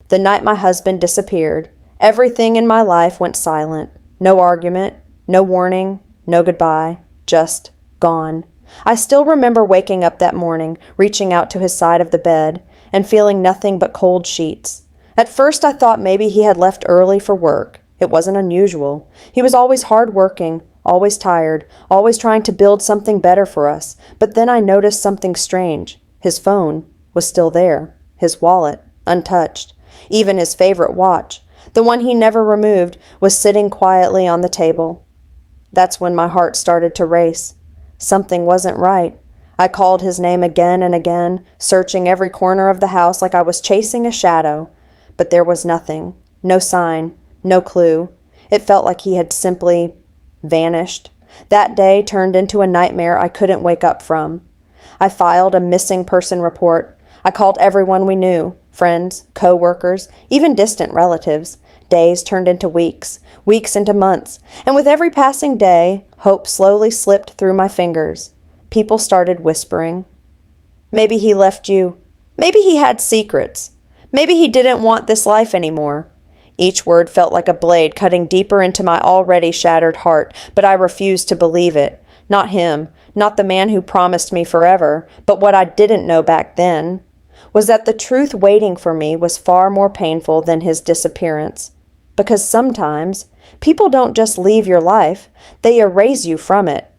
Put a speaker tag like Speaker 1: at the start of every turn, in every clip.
Speaker 1: The night my husband disappeared, everything in my life went silent. No argument, no warning, no goodbye, just gone. I still remember waking up that morning, reaching out to his side of the bed, and feeling nothing but cold sheets. At first I thought maybe he had left early for work. It wasn't unusual. He was always hard-working, always tired, always trying to build something better for us. But then I noticed something strange. His phone was still there, his wallet untouched. Even his favorite watch, the one he never removed, was sitting quietly on the table. That's when my heart started to race. Something wasn't right. I called his name again and again, searching every corner of the house like I was chasing a shadow. But there was nothing, no sign, no clue. It felt like he had simply vanished. That day turned into a nightmare I couldn't wake up from. I filed a missing person report. I called everyone we knew, friends, co-workers, even distant relatives. Days turned into weeks, weeks into months, and with every passing day, hope slowly slipped through my fingers. People started whispering. Maybe he left you. Maybe he had secrets. Maybe he didn't want this life anymore. Each word felt like a blade cutting deeper into my already shattered heart, but I refused to believe it. Not him, not the man who promised me forever, but what I didn't know back then was that the truth waiting for me was far more painful than his disappearance. Because sometimes people don't just leave your life, they erase you from it.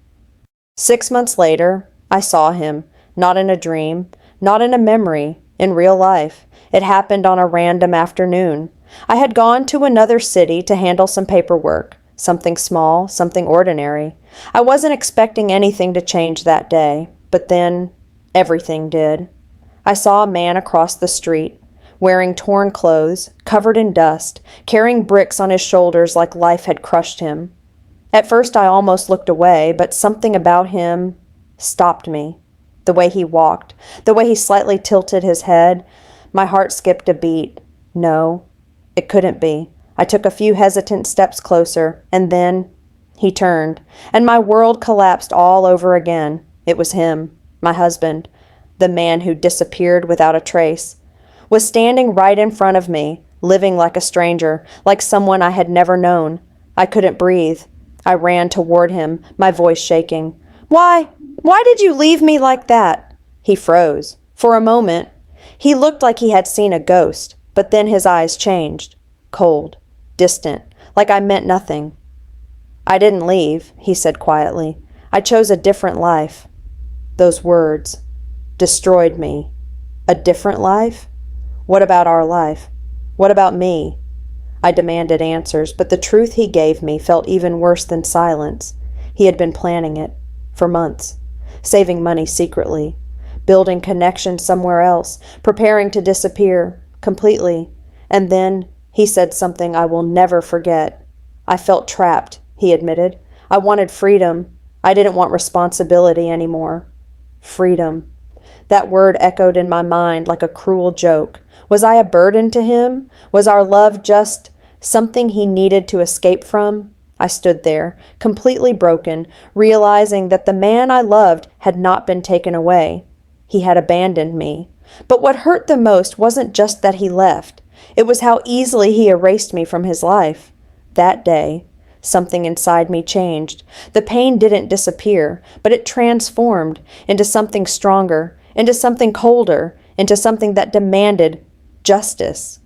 Speaker 1: 6 months later, I saw him, not in a dream, not in a memory, in real life. It happened on a random afternoon. I had gone to another city to handle some paperwork, something small, something ordinary. I wasn't expecting anything to change that day, but then everything did. I saw a man across the street, wearing torn clothes, covered in dust, carrying bricks on his shoulders like life had crushed him. At first I almost looked away, but something about him stopped me. The way he walked, the way he slightly tilted his head, my heart skipped a beat. No, it couldn't be. I took a few hesitant steps closer, and then he turned, and my world collapsed all over again. It was him, my husband, the man who disappeared without a trace, was standing right in front of me, living like a stranger, like someone I had never known. I couldn't breathe. I ran toward him, my voice shaking. Why did you leave me like that?" He froze. For a moment, he looked like he had seen a ghost, but then his eyes changed. Cold, distant, like I meant nothing. "I didn't leave," he said quietly. "I chose a different life." Those words destroyed me. A different life? What about our life? What about me? I demanded answers, but the truth he gave me felt even worse than silence. He had been planning it for months, saving money secretly, building connections somewhere else, preparing to disappear completely. And then he said something I will never forget. "I felt trapped," he admitted. "I wanted freedom. I didn't want responsibility anymore." Freedom. That word echoed in my mind like a cruel joke. Was I a burden to him? Was our love just something he needed to escape from? I stood there, completely broken, realizing that the man I loved had not been taken away. He had abandoned me. But what hurt the most wasn't just that he left. It was how easily he erased me from his life. That day, something inside me changed. The pain didn't disappear, but it transformed into something stronger, into something colder, into something that demanded justice.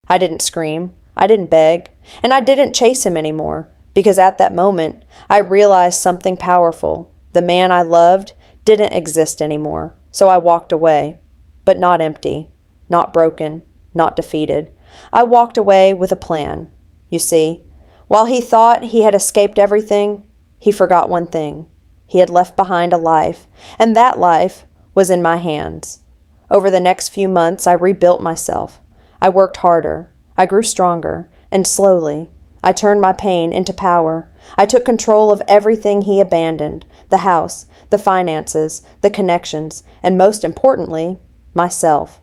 Speaker 1: I didn't scream, I didn't beg, and I didn't chase him anymore, because at that moment, I realized something powerful. The man I loved didn't exist anymore, so I walked away, but not empty, not broken, not defeated. I walked away with a plan. You see, while he thought he had escaped everything, he forgot one thing. He had left behind a life, and that life was in my hands. Over the next few months, I rebuilt myself. I worked harder. I grew stronger, and slowly, I turned my pain into power. I took control of everything he abandoned, the house, the finances, the connections, and most importantly, myself.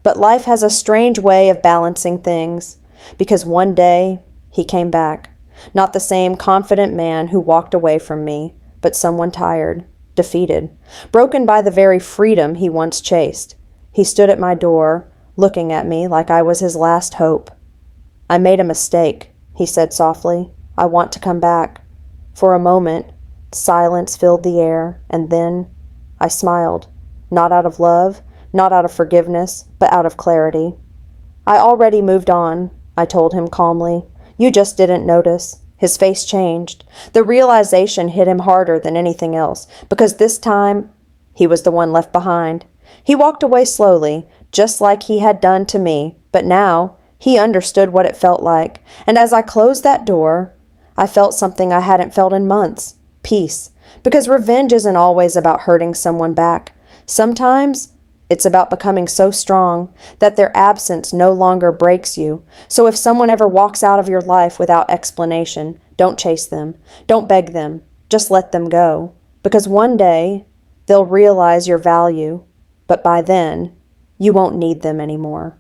Speaker 1: But life has a strange way of balancing things, because one day he came back. Not the same confident man who walked away from me, but someone tired, defeated, broken by the very freedom he once chased. He stood at my door, looking at me like I was his last hope. "I made a mistake," he said softly. "I want to come back." For a moment, silence filled the air, and then I smiled. Not out of love, not out of forgiveness, but out of clarity. "I already moved on," I told him calmly. "You just didn't notice." His face changed. The realization hit him harder than anything else, because this time he was the one left behind. He walked away slowly, just like he had done to me, but now he understood what it felt like. And as I closed that door, I felt something I hadn't felt in months: peace. Because revenge isn't always about hurting someone back. Sometimes it's about becoming so strong that their absence no longer breaks you. So if someone ever walks out of your life without explanation, don't chase them. Don't beg them. Just let them go. Because one day, they'll realize your value. But by then, you won't need them anymore.